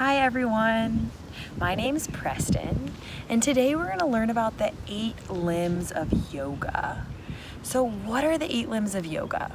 Hi everyone, my name's Preston, and today we're going to learn about the 8 limbs of yoga. So what are the 8 limbs of yoga?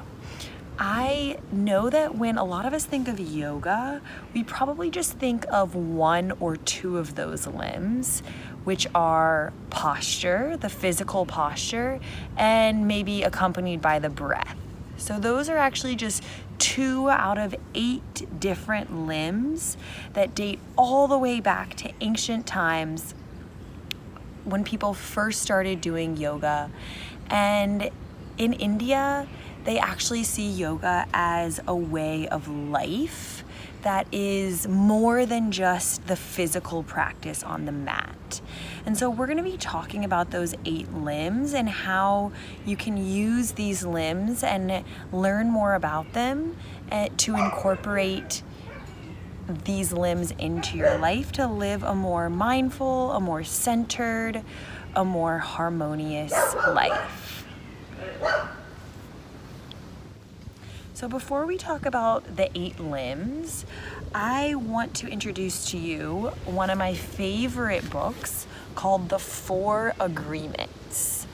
I know that when a lot of us think of yoga, we probably just think of 1 or 2 of those limbs, which are posture, the physical posture, and maybe accompanied by the breath. So those are actually just 2 out of 8 different limbs that date all the way back to ancient times when people first started doing yoga. And in India, they actually see yoga as a way of life that is more than just the physical practice on the mat. And so we're going to be talking about those 8 limbs and how you can use these limbs and learn more about them to incorporate these limbs into your life to live a more mindful, a more centered, a more harmonious life. So before we talk about the 8 limbs, I want to introduce to you one of my favorite books called The 4 Agreements.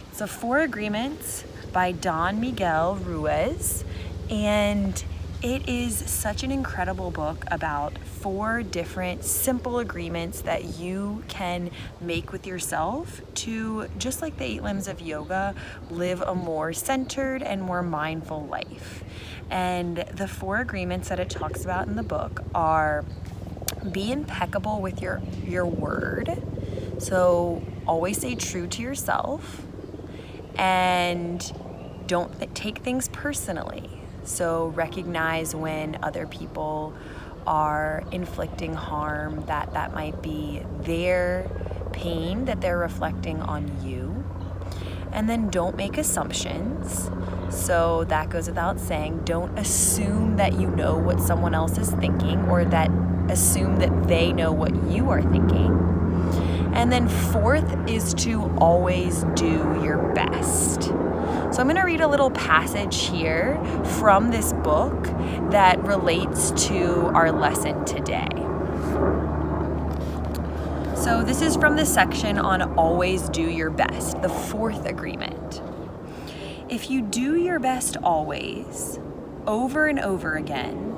It's The 4 Agreements by Don Miguel Ruiz, and it is such an incredible book about 4 different simple agreements that you can make with yourself to, just like the 8 limbs of yoga, live a more centered and more mindful life. And the 4 agreements that it talks about in the book are: be impeccable with your word. So always stay true to yourself, and don't take things personally. So recognize when other people are inflicting harm, that might be their pain that they're reflecting on you. And then don't make assumptions. So that goes without saying. Don't assume that you know what someone else is thinking, or that assume that they know what you are thinking. And then 4th is to always do your best. So I'm going to read a little passage here from this book that relates to our lesson today. So this is from the section on always do your best, the 4th agreement. If you do your best always, over and over again,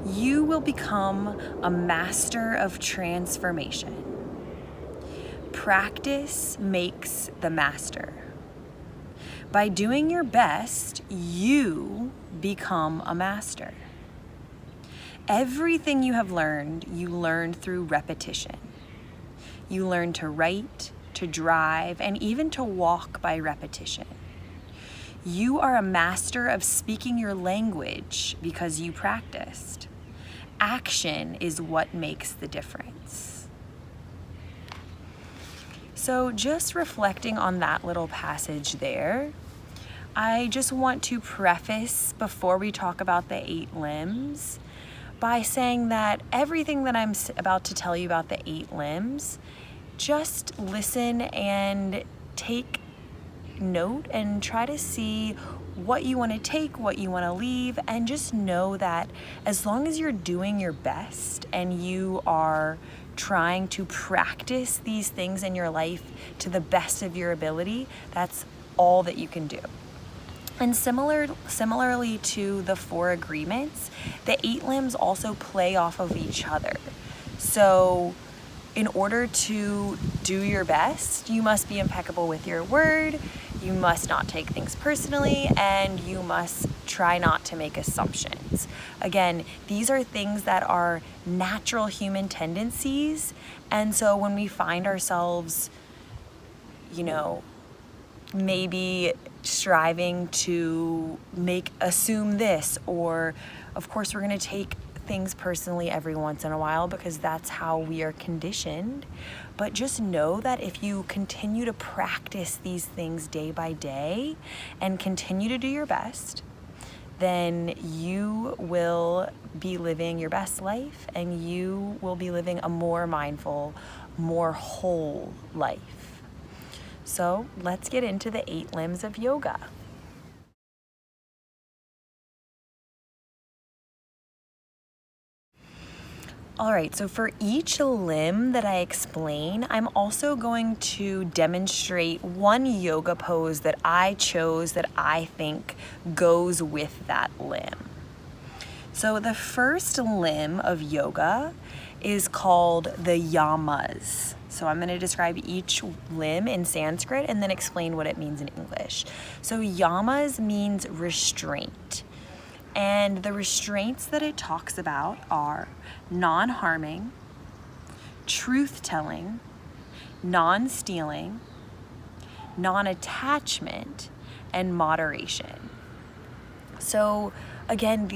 you will become a master of transformation. Practice makes the master. By doing your best, you become a master. Everything you have learned, you learned through repetition. You learn to write, to drive, and even to walk by repetition. You are a master of speaking your language because you practiced. Action is what makes the difference. So just reflecting on that little passage there, I just want to preface, before we talk about the 8 limbs, by saying that everything that I'm about to tell you about the 8 limbs, just listen and take note and try to see what you want to take, what you want to leave, and just know that as long as you're doing your best and you are trying to practice these things in your life to the best of your ability, that's all that you can do. And similarly to the 4 agreements, the 8 limbs also play off of each other. So in order to do your best, you must be impeccable with your word, you must not take things personally, and you must try not to make assumptions. Again, these are things that are natural human tendencies, and so when we find ourselves, maybe striving to assume this, or of course we're going to take things personally every once in a while because that's how we are conditioned. But just know that if you continue to practice these things day by day and continue to do your best, then you will be living your best life and you will be living a more mindful, more whole life. So let's get into the 8 limbs of yoga. All right, so for each limb that I explain, I'm also going to demonstrate one yoga pose that I chose that I think goes with that limb. So the first limb of yoga is called the yamas. So I'm going to describe each limb in Sanskrit and then explain what it means in English. So yamas means restraint. And the restraints that it talks about are non-harming, truth-telling, non-stealing, non-attachment, and moderation. So again,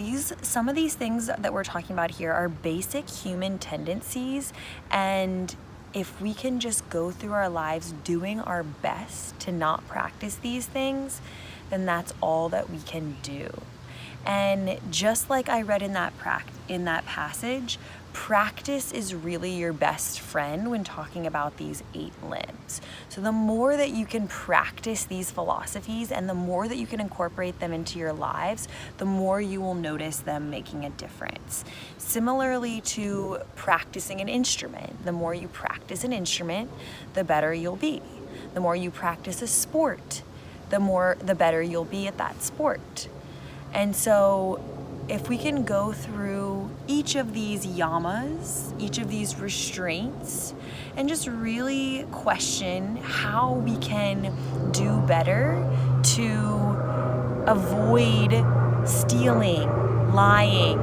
some of these things that we're talking about here are basic human tendencies, and if we can just go through our lives doing our best to not practice these things, then that's all that we can do. And just like I read in that passage, practice is really your best friend when talking about these 8 limbs. So the more that you can practice these philosophies and the more that you can incorporate them into your lives, the more you will notice them making a difference. Similarly to practicing an instrument, the more you practice an instrument, the better you'll be. The more you practice a sport, the better you'll be at that sport. And so if we can go through each of these yamas, each of these restraints, and just really question how we can do better to avoid stealing, lying,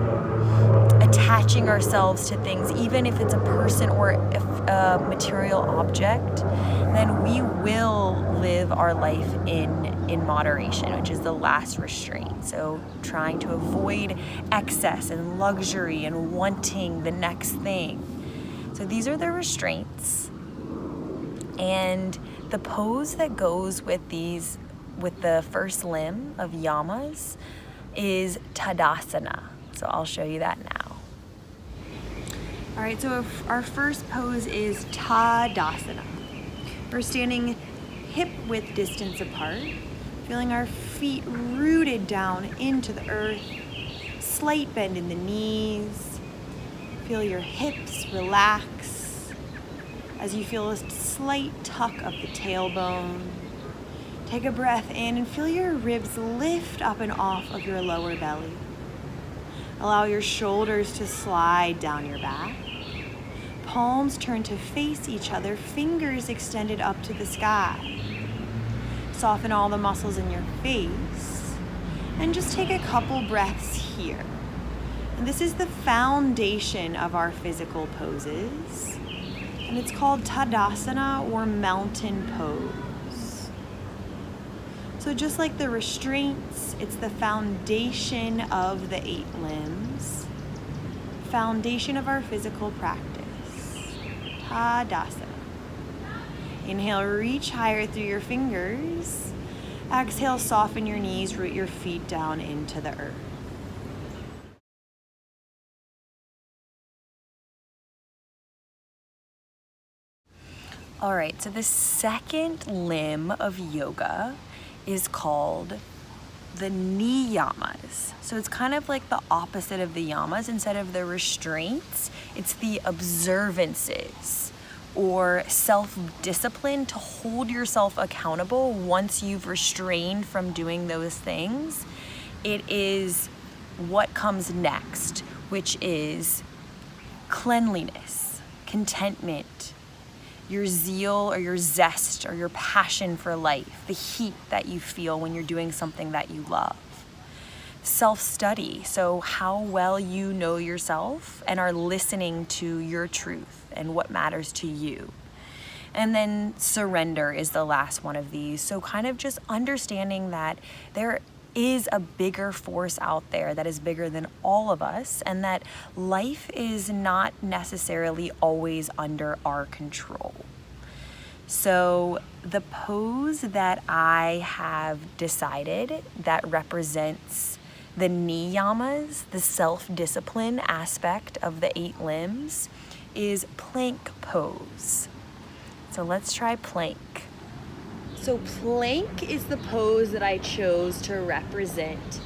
attaching ourselves to things, even if it's a person or a material object, then we will live our life in moderation, which is the last restraint. So trying to avoid excess and luxury and wanting the next thing. So these are the restraints. And the pose that goes with the first limb of yamas is Tadasana. So I'll show you that now. All right, so our first pose is Tadasana. We're standing hip-width distance apart, feeling our feet rooted down into the earth, slight bend in the knees. Feel your hips relax as you feel a slight tuck of the tailbone. Take a breath in and feel your ribs lift up and off of your lower belly. Allow your shoulders to slide down your back. Palms turn to face each other, fingers extended up to the sky. Soften all the muscles in your face and just take a couple breaths here. And this is the foundation of our physical poses, and it's called Tadasana or mountain pose. So just like the restraints, it's the foundation of the 8 limbs, foundation of our physical practice. Tadasana. Inhale, reach higher through your fingers. Exhale, soften your knees, root your feet down into the earth. All right, so the second limb of yoga is called the niyamas. So it's kind of like the opposite of the yamas. Instead of the restraints, it's the observances or self-discipline to hold yourself accountable once you've restrained from doing those things. It is what comes next, which is cleanliness, contentment, your zeal or your zest or your passion for life, the heat that you feel when you're doing something that you love. Self-study, so how well you know yourself and are listening to your truth and what matters to you. And then surrender is the last one of these. So kind of just understanding that there is a bigger force out there that is bigger than all of us, and that life is not necessarily always under our control. So the pose that I have decided that represents the niyamas, the self-discipline aspect of the 8 limbs, is plank pose. So let's try plank. So plank is the pose that I chose to represent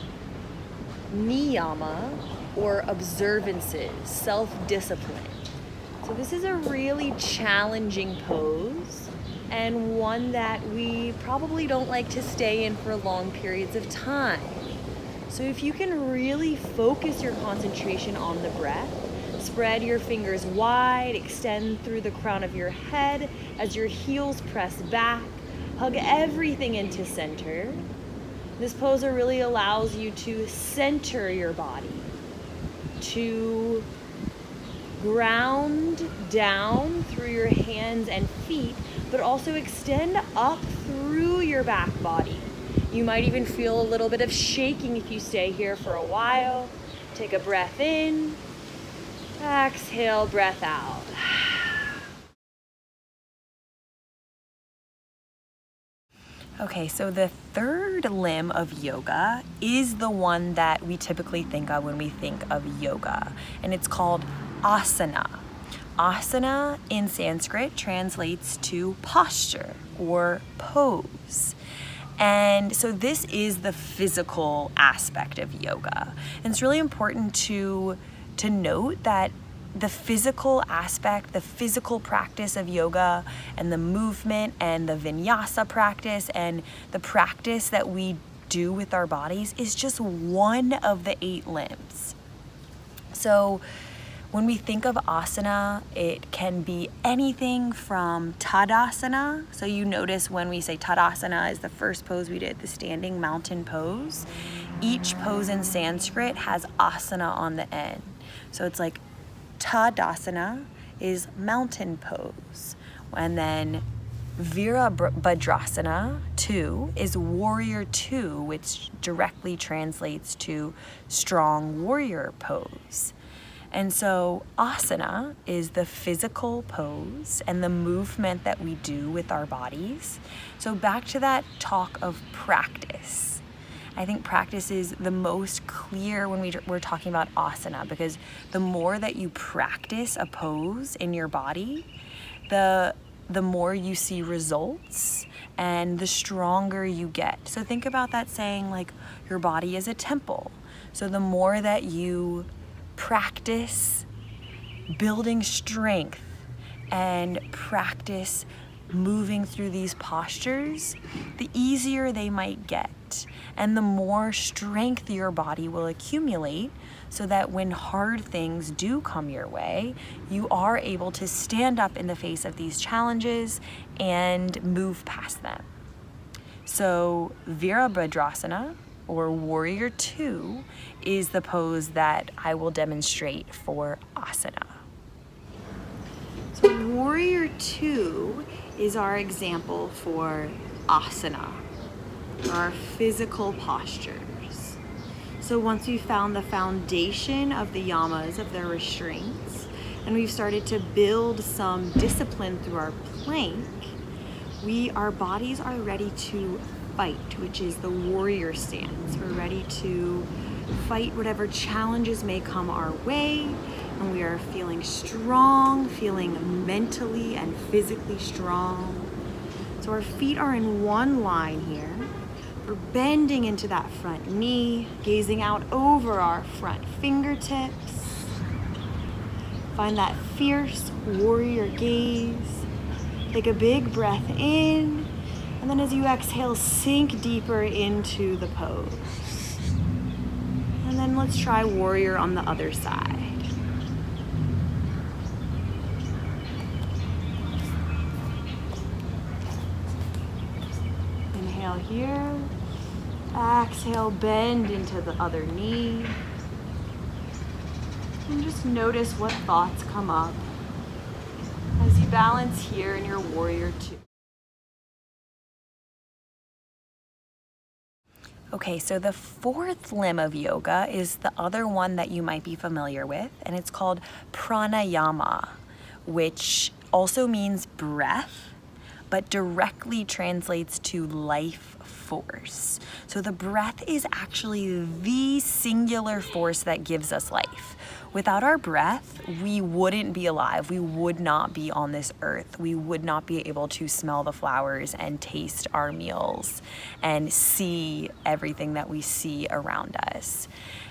niyama, or observances, self-discipline. So this is a really challenging pose, and one that we probably don't like to stay in for long periods of time. So if you can really focus your concentration on the breath, spread your fingers wide, extend through the crown of your head as your heels press back, hug everything into center. This pose really allows you to center your body, to ground down through your hands and feet, but also extend up through your back body. You might even feel a little bit of shaking if you stay here for a while. Take a breath in, exhale, breath out. Okay, so the third limb of yoga is the one that we typically think of when we think of yoga, and it's called asana. Asana in Sanskrit translates to posture or pose. And so this is the physical aspect of yoga. And it's really important to note that the physical aspect, the physical practice of yoga, and the movement and the vinyasa practice and the practice that we do with our bodies is just one of the 8 limbs. So when we think of asana, it can be anything from tadasana. So you notice when we say tadasana is the first pose we did, the standing mountain pose. Each pose in Sanskrit has asana on the end. So it's like Tadasana is mountain pose. And then Virabhadrasana 2 is warrior 2, which directly translates to strong warrior pose. And so asana is the physical pose and the movement that we do with our bodies. So back to that talk of practice. I think practice is the most clear when we're talking about asana, because the more that you practice a pose in your body, the more you see results and the stronger you get. So think about that saying, like, your body is a temple. So the more that you practice building strength and practice moving through these postures, the easier they might get. And the more strength your body will accumulate, so that when hard things do come your way, you are able to stand up in the face of these challenges and move past them. So Virabhadrasana, or warrior 2, is the pose that I will demonstrate for asana. So warrior 2 is our example for asana, our physical postures. So once we've found the foundation of the yamas, of the restraints, and we've started to build some discipline through our plank, our bodies are ready to fight, which is the warrior stance. We're ready to fight whatever challenges may come our way, and we are feeling strong, feeling mentally and physically strong. So our feet are in one line here. We're bending into that front knee, gazing out over our front fingertips. Find that fierce warrior gaze. Take a big breath in, and then as you exhale, sink deeper into the pose. And then let's try warrior on the other side. Inhale here. Exhale, bend into the other knee. And just notice what thoughts come up as you balance here in your warrior 2. Okay, so the fourth limb of yoga is the other one that you might be familiar with, and it's called pranayama, which also means breath, but directly translates to life force. So the breath is actually the singular force that gives us life. Without our breath, we wouldn't be alive. We would not be on this earth. We would not be able to smell the flowers and taste our meals and see everything that we see around us.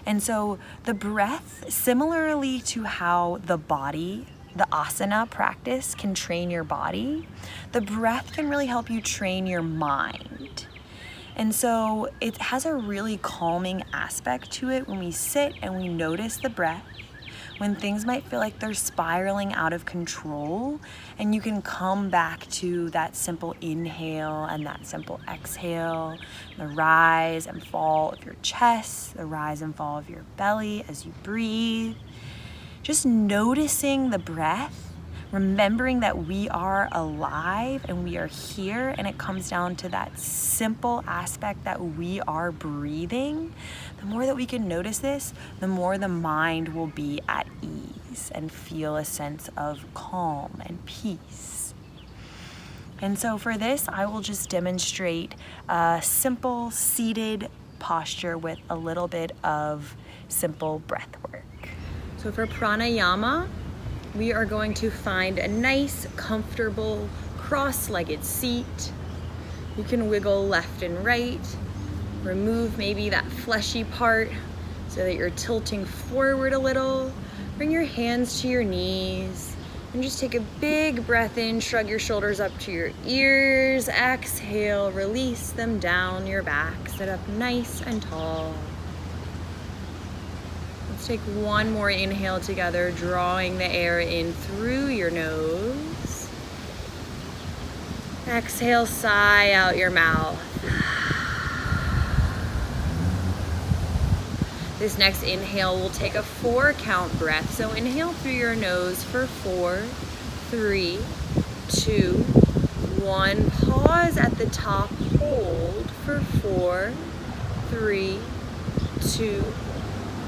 And so the breath, similarly to how the body, the asana practice can train your body, the breath can really help you train your mind. And so it has a really calming aspect to it when we sit and we notice the breath, when things might feel like they're spiraling out of control, and you can come back to that simple inhale and that simple exhale, the rise and fall of your chest, the rise and fall of your belly as you breathe. Just noticing the breath, remembering that we are alive and we are here, and it comes down to that simple aspect that we are breathing. The more that we can notice this, the more the mind will be at ease and feel a sense of calm and peace. And so for this, I will just demonstrate a simple seated posture with a little bit of simple breath work. So for pranayama, we are going to find a nice, comfortable, cross-legged seat. You can wiggle left and right. Remove maybe that fleshy part so that you're tilting forward a little. Bring your hands to your knees and just take a big breath in. Shrug your shoulders up to your ears. Exhale, release them down your back. Sit up nice and tall. Let's take one more inhale together, drawing the air in through your nose. Exhale, sigh out your mouth. This next inhale, we'll take a 4-count breath. So inhale through your nose for 4, 3, 2, 1. Pause at the top, hold for 4, 3, 2,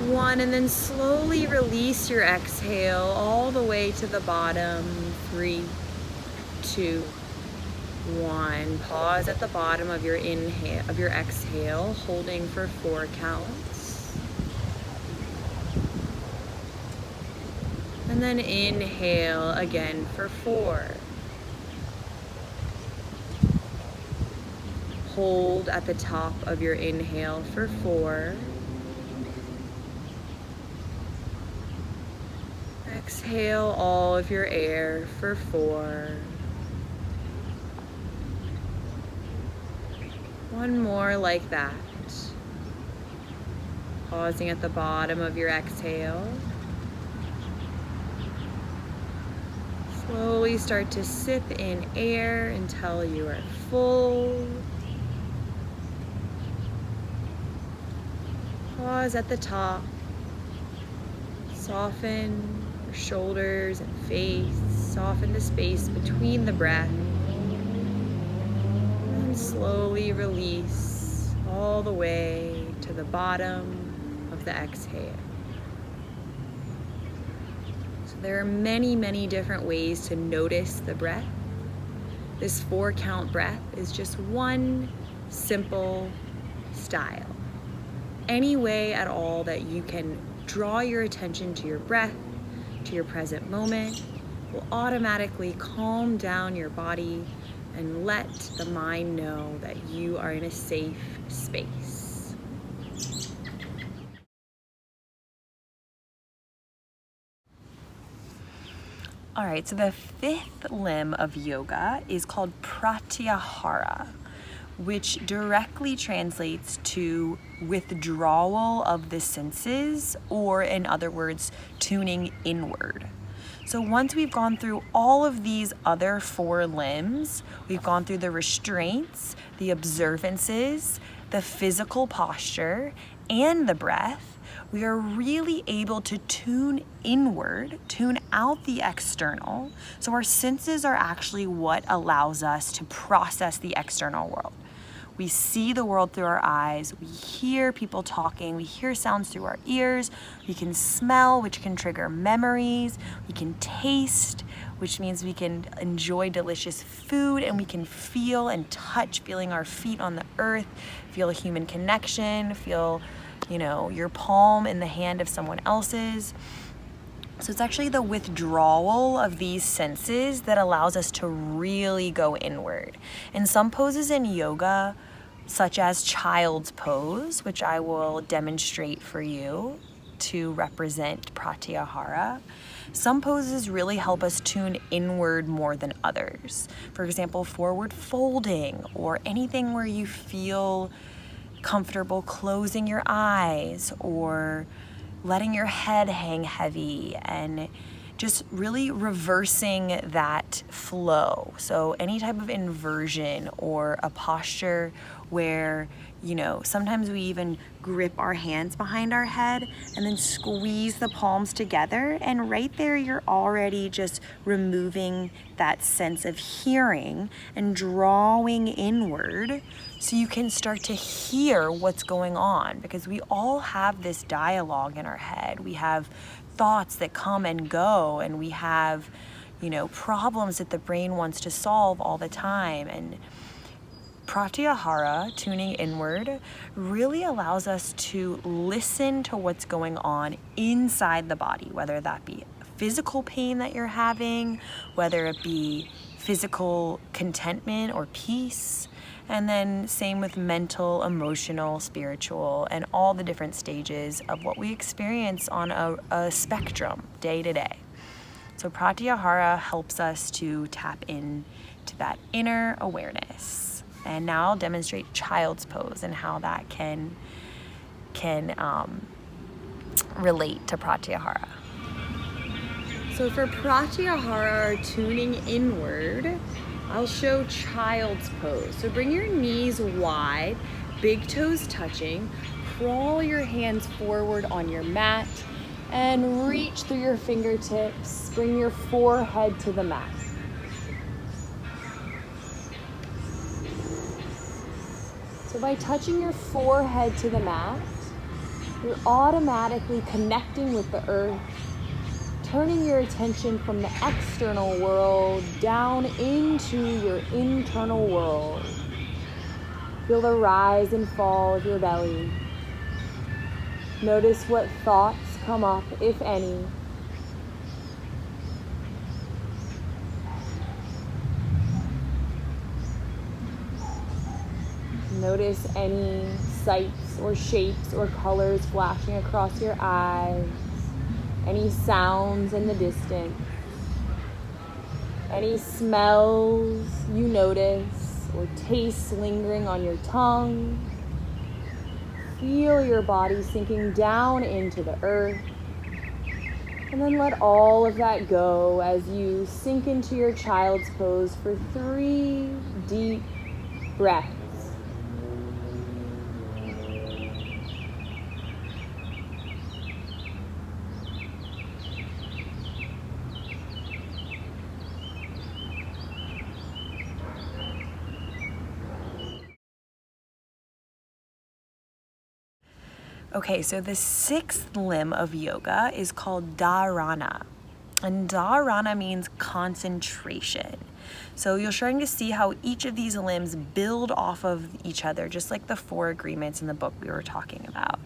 1, and then slowly release your exhale all the way to the bottom. 3, 2, 1. Pause at the bottom of your inhale, of your exhale, holding for 4 counts. And then inhale again for 4. Hold at the top of your inhale for 4. Exhale all of your air for 4. One more like that. Pausing at the bottom of your exhale. Slowly start to sip in air until you are full. Pause at the top. Soften your shoulders and face. Soften the space between the breath. And slowly release all the way to the bottom of the exhale. So there are many, many different ways to notice the breath. This 4-count breath is just one simple style. Any way at all that you can draw your attention to your breath, to your present moment, will automatically calm down your body and let the mind know that you are in a safe space. All right, so the 5th limb of yoga is called pratyahara, which directly translates to withdrawal of the senses, or in other words, tuning inward. So once we've gone through all of these other 4 limbs, we've gone through the restraints, the observances, the physical posture, and the breath, we are really able to tune inward, tune out the external. So our senses are actually what allows us to process the external world. We see the world through our eyes. We hear people talking. We hear sounds through our ears. We can smell, which can trigger memories. We can taste, which means we can enjoy delicious food, and we can feel and touch, feeling our feet on the earth, feel a human connection, feel, your palm in the hand of someone else's. So it's actually the withdrawal of these senses that allows us to really go inward. In some poses in yoga, such as child's pose, which I will demonstrate for you to represent pratyahara, some poses really help us tune inward more than others. For example, forward folding, or anything where you feel comfortable closing your eyes or letting your head hang heavy, and just really reversing that flow. So any type of inversion or a posture where, sometimes we even grip our hands behind our head and then squeeze the palms together. And right there, you're already just removing that sense of hearing and drawing inward so you can start to hear what's going on, because we all have this dialogue in our head. We have thoughts that come and go, and we have, problems that the brain wants to solve all the time. And pratyahara, tuning inward, really allows us to listen to what's going on inside the body, whether that be physical pain that you're having, whether it be physical contentment or peace, and then same with mental, emotional, spiritual, and all the different stages of what we experience on a spectrum day to day. So pratyahara helps us to tap into that inner awareness. And now I'll demonstrate child's pose and how that can relate to pratyahara. So for pratyahara, or tuning inward, I'll show child's pose. So bring your knees wide, big toes touching, crawl your hands forward on your mat, and reach through your fingertips. Bring your forehead to the mat. So by touching your forehead to the mat, you're automatically connecting with the earth, turning your attention from the external world down into your internal world. Feel the rise and fall of your belly. Notice what thoughts come up, if any. Notice any sights or shapes or colors flashing across your eyes. Any sounds in the distance, any smells you notice or tastes lingering on your tongue. Feel your body sinking down into the earth, and then let all of that go as you sink into your child's pose for 3 deep breaths. Okay, so the 6th limb of yoga is called dharana. And dharana means concentration. So you're starting to see how each of these limbs build off of each other, just like the 4 agreements in the book we were talking about.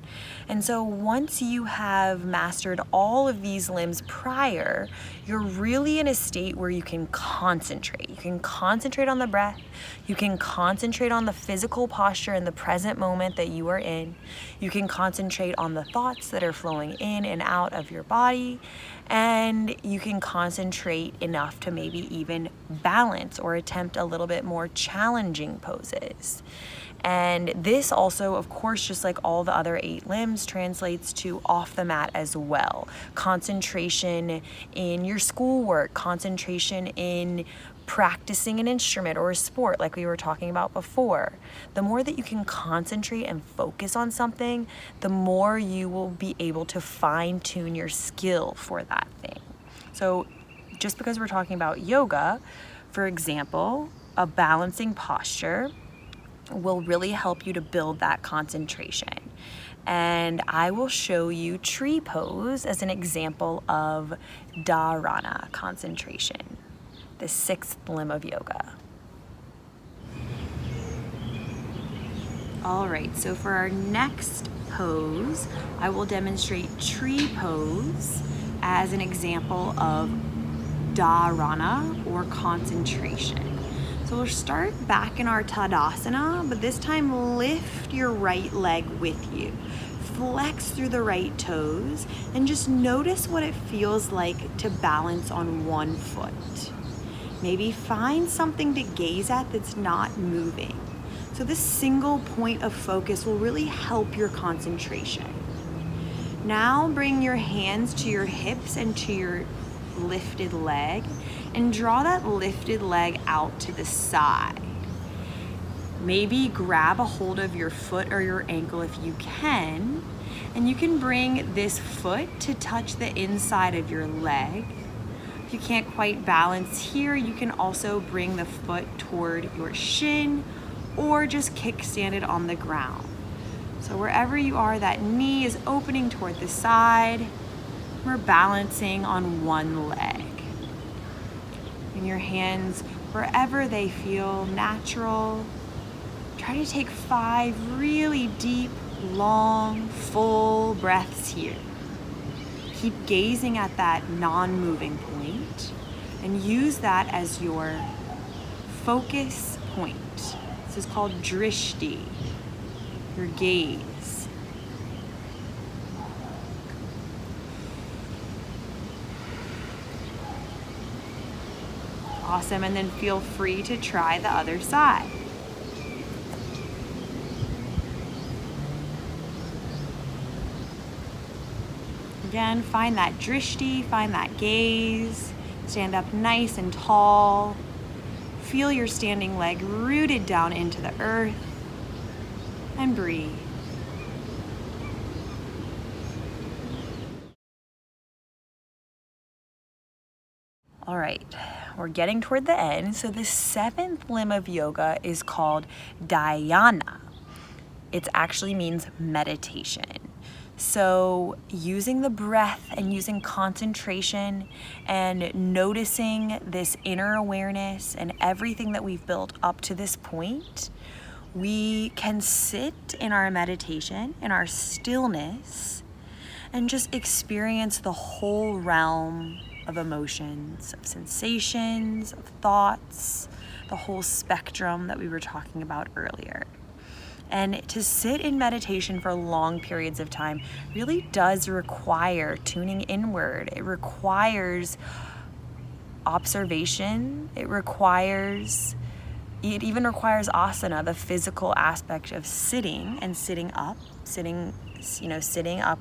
And so once you have mastered all of these limbs prior, you're really in a state where you can concentrate. You can concentrate on the breath. You can concentrate on the physical posture in the present moment that you are in. You can concentrate on the thoughts that are flowing in and out of your body. And you can concentrate enough to maybe even balance or attempt a little bit more challenging poses. And this also, of course, just like all the other 8 limbs, translates to off the mat as well. Concentration in your schoolwork, concentration in practicing an instrument or a sport like we were talking about before. The more that you can concentrate and focus on something, the more you will be able to fine-tune your skill for that thing. So just because we're talking about yoga, for example, a balancing posture, will really help you to build that concentration. And I will show you tree pose as an example of dharana, concentration, the 6th limb of yoga. All right, so for our next pose, I will demonstrate tree pose as an example of dharana, or concentration. So we'll start back in our Tadasana, but this time lift your right leg with you. Flex through the right toes and just notice what it feels like to balance on one foot. Maybe find something to gaze at that's not moving. So this single point of focus will really help your concentration. Now bring your hands to your hips and to your lifted leg and draw that lifted leg out to the side. Maybe grab a hold of your foot or your ankle if you can, and you can bring this foot to touch the inside of your leg. If you can't quite balance here, you can also bring the foot toward your shin or just kickstand it on the ground. So wherever you are, that knee is opening toward the side. We're balancing on one leg. Bring your hands wherever they feel natural. Try to take 5 really deep, long, full breaths here. Keep gazing at that non-moving point and use that as your focus point. This is called drishti, your gaze. Awesome, and then feel free to try the other side. Again, find that drishti, find that gaze. Stand up nice and tall. Feel your standing leg rooted down into the earth, and breathe. All right, we're getting toward the end. So the 7th limb of yoga is called dhyana. It actually means meditation. So using the breath and using concentration and noticing this inner awareness and everything that we've built up to this point, we can sit in our meditation, in our stillness, and just experience the whole realm of emotions, of sensations, of thoughts, the whole spectrum that we were talking about earlier. And to sit in meditation for long periods of time really does require tuning inward. It requires observation. It even requires asana, the physical aspect of sitting and sitting up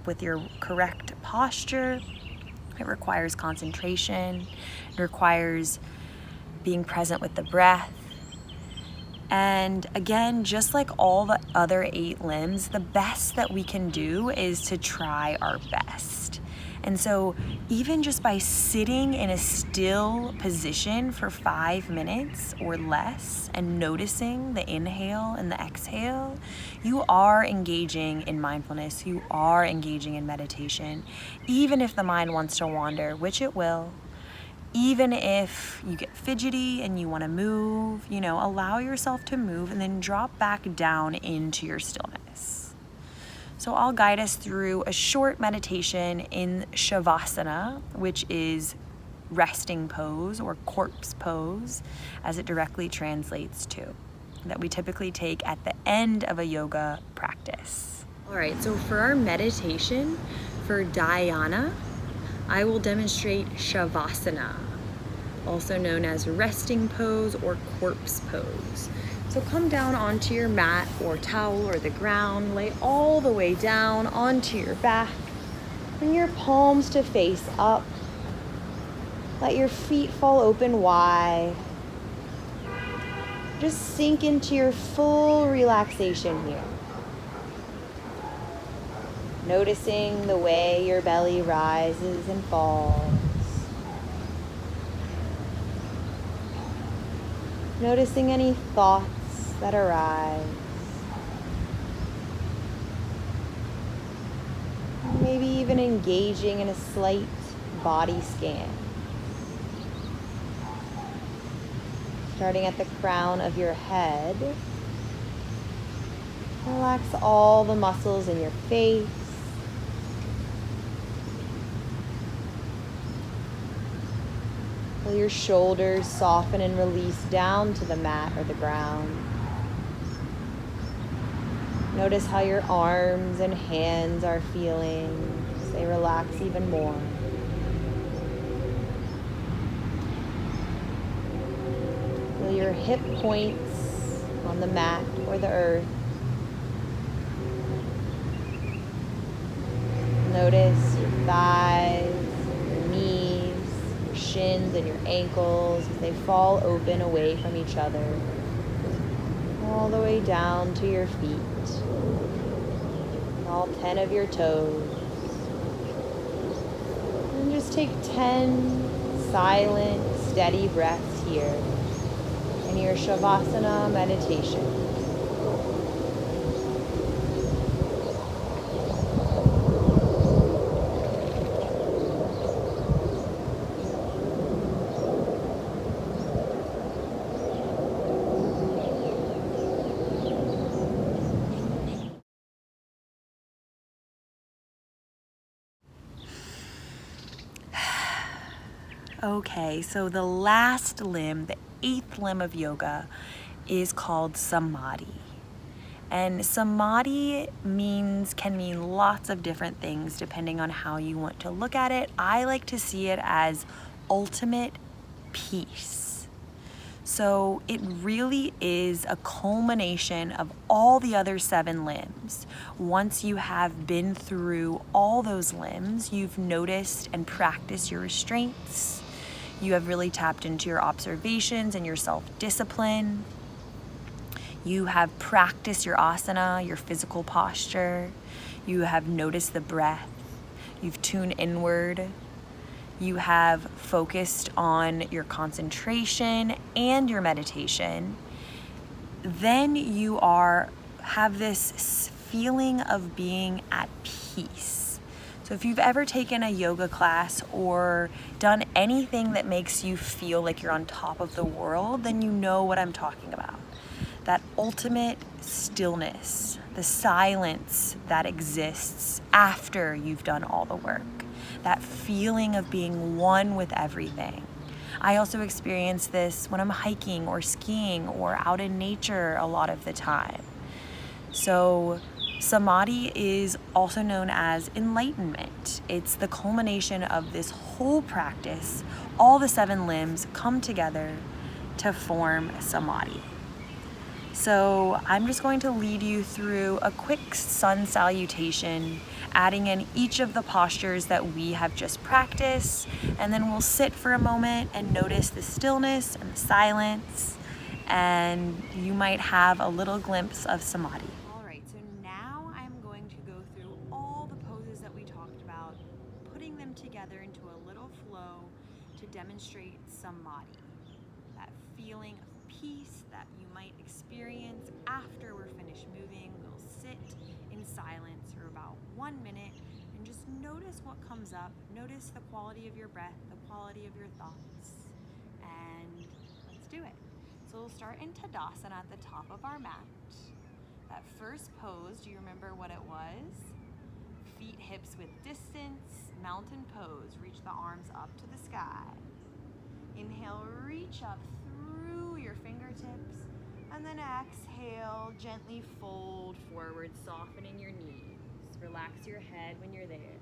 with your correct posture. It requires concentration. It requires being present with the breath. And again, just like all the other 8 limbs, the best that we can do is to try our best. And so even just by sitting in a still position for 5 minutes or less and noticing the inhale and the exhale, you are engaging in mindfulness, you are engaging in meditation, even if the mind wants to wander, which it will. Even if you get fidgety and you want to move, allow yourself to move and then drop back down into your stillness. So I'll guide us through a short meditation in Shavasana, which is resting pose or corpse pose, as it directly translates to, that we typically take at the end of a yoga practice. All right, so for our meditation for dhyana, I will demonstrate Shavasana, also known as resting pose or corpse pose. So come down onto your mat or towel or the ground, lay all the way down onto your back. Bring your palms to face up. Let your feet fall open wide. Just sink into your full relaxation here. Noticing the way your belly rises and falls. Noticing any thoughts that arise. Maybe even engaging in a slight body scan. Starting at the crown of your head. Relax all the muscles in your face. Feel your shoulders soften and release down to the mat or the ground. Notice how your arms and hands are feeling as they relax even more. Feel your hip points on the mat or the earth. Notice your thighs, your knees, your shins, and your ankles as they fall open away from each other, all the way down to your feet, all 10 of your toes. And just take 10 silent, steady breaths here in your Shavasana meditation. Okay, so the last limb, the 8th limb of yoga, is called samadhi. And samadhi can mean lots of different things depending on how you want to look at it. I like to see it as ultimate peace. So it really is a culmination of all the other 7 limbs. Once you have been through all those limbs, you've noticed and practiced your restraints. You have really tapped into your observations and your self-discipline. You have practiced your asana, your physical posture. You have noticed the breath. You've tuned inward. You have focused on your concentration and your meditation. Then you have this feeling of being at peace. So if you've ever taken a yoga class or done anything that makes you feel like you're on top of the world, then you know what I'm talking about. That ultimate stillness, the silence that exists after you've done all the work, that feeling of being one with everything. I also experience this when I'm hiking or skiing or out in nature a lot of the time. So samadhi is also known as enlightenment. It's the culmination of this whole practice. All the 7 limbs come together to form samadhi. So I'm just going to lead you through a quick sun salutation, adding in each of the postures that we have just practiced, and then we'll sit for a moment and notice the stillness and the silence, and you might have a little glimpse of samadhi. All right, so now I'm going to go through all the poses that we talked about, putting them together into a little flow to demonstrate samadhi, that feeling of peace that you might experience after we're finished moving. We'll sit in silence for about 1 minute and just notice what comes up. Notice the quality of your breath, the quality of your thoughts, and let's do it. So we'll start in Tadasana at the top of our mat. That first pose, do you remember what it was? Feet hips width distance, mountain pose. Reach the arms up to the sky. Inhale, reach up through your fingertips, and then exhale, gently fold forward, softening your knees. Relax your head when you're there.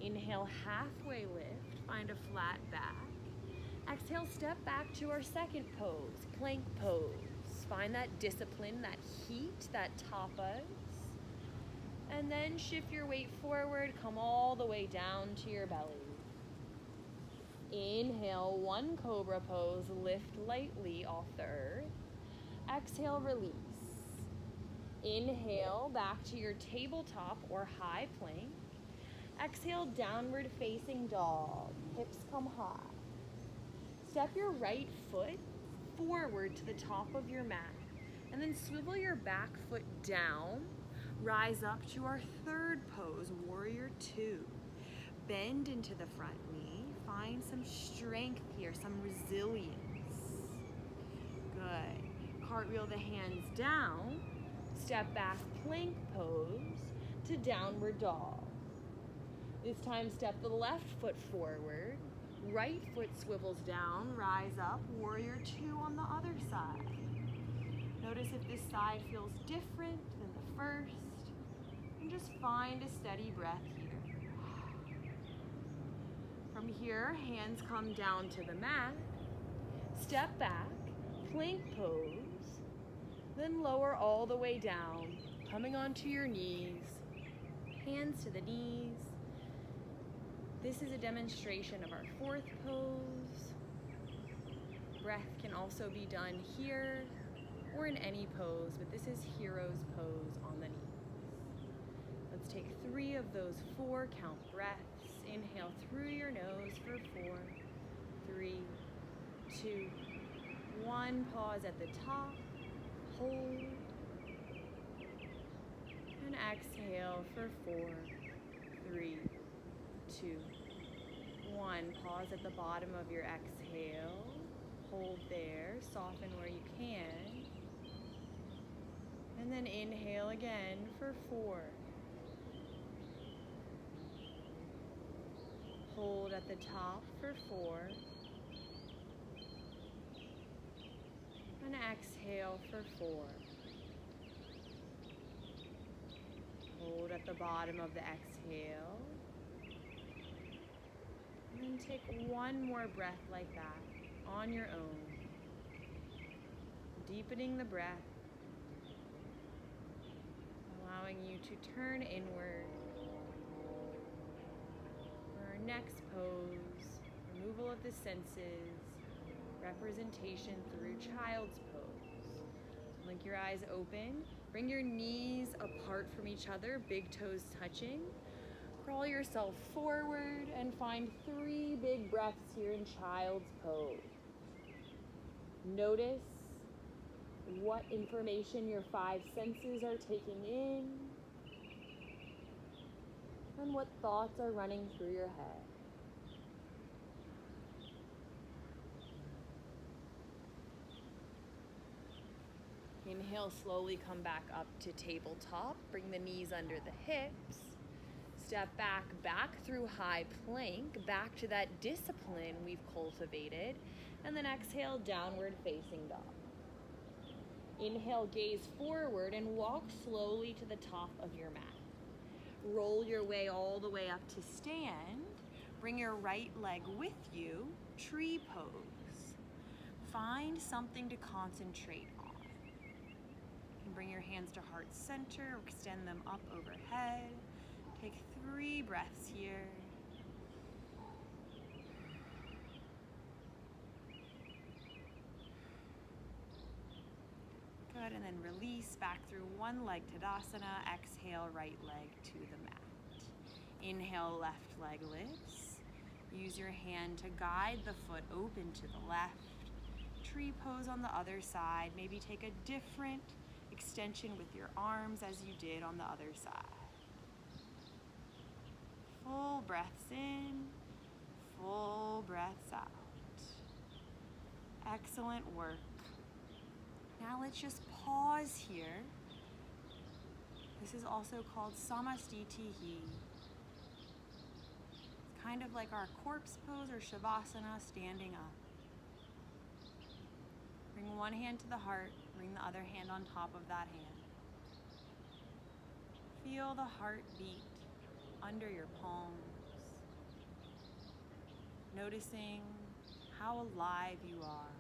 Inhale, halfway lift, find a flat back. Exhale, step back to our second pose, plank pose. Find that discipline, that heat, that tapas. And then shift your weight forward, come all the way down to your belly. Inhale, 1 cobra pose, lift lightly off the earth. Exhale, release. Inhale, back to your tabletop or high plank. Exhale, downward facing dog, hips come high. Step your right foot forward to the top of your mat. And then swivel your back foot down. Rise up to our third pose, Warrior Two. Bend into the front knee. Find some strength here, some resilience. Good. Cartwheel the hands down. Step back, plank pose to downward dog. This time, step the left foot forward. Right foot swivels down. Rise up, Warrior Two on the other side. Notice if this side feels different than the first. And just find a steady breath here. From here, hands come down to the mat. Step back, plank pose. Then lower all the way down, coming onto your knees. Hands to the knees. This is a demonstration of our fourth pose. Breath can also be done here or in any pose, but this is hero's pose on the knees. Let's take 3 of those 4 count breaths. Inhale through your nose for 4, 3, 2, 1. Pause at the top, hold, and exhale for 4, 3, 2, 1. Pause at the bottom of your exhale. Hold there, soften where you can. And then inhale again for 4. Hold at the top for 4. And exhale for 4. Hold at the bottom of the exhale. And then take one more breath like that on your own. Deepening the breath. Allowing you to turn inward. For our next pose, removal of the senses, representation through child's pose. Blink your eyes open. Bring your knees apart from each other, big toes touching. Crawl yourself forward and find 3 big breaths here in child's pose. Notice what information your 5 senses are taking in and what thoughts are running through your head. Inhale, slowly come back up to tabletop. Bring the knees under the hips. Step back through high plank, back to that discipline we've cultivated. And then exhale, downward facing dog. Inhale, gaze forward and walk slowly to the top of your mat. Roll your way all the way up to stand. Bring your right leg with you, tree pose. Find something to concentrate on. You can bring your hands to heart center, extend them up overhead. Take 3 breaths here. Good, and then release back through one leg Tadasana. Exhale, right leg to the mat. Inhale, left leg lifts. Use your hand to guide the foot open to the left. Tree pose on the other side. Maybe take a different extension with your arms as you did on the other side. Full breaths in, full breaths out. Excellent work. Now let's just pause here. This is also called Samastitihi. It's kind of like our corpse pose or Shavasana, standing up. Bring one hand to the heart, bring the other hand on top of that hand. Feel the heart beat under your palms. Noticing how alive you are.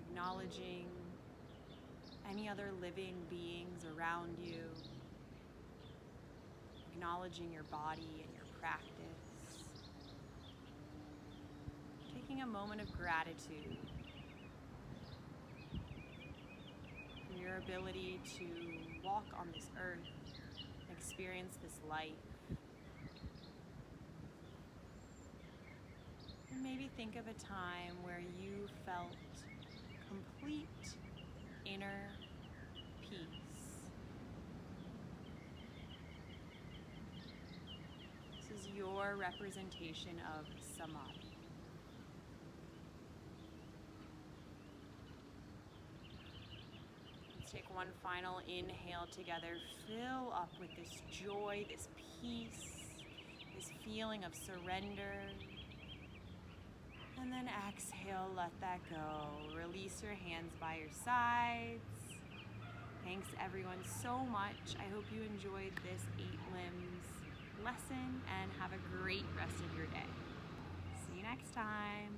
Acknowledging any other living beings around you. Acknowledging your body and your practice. Taking a moment of gratitude for your ability to walk on this earth, experience this life. And maybe think of a time where you felt complete inner peace. This is your representation of samadhi. Let's take one final inhale together. Fill up with this joy, this peace, this feeling of surrender. And then exhale, let that go. Release your hands by your sides. Thanks everyone so much. I hope you enjoyed this 8 limbs lesson and have a great rest of your day. See you next time.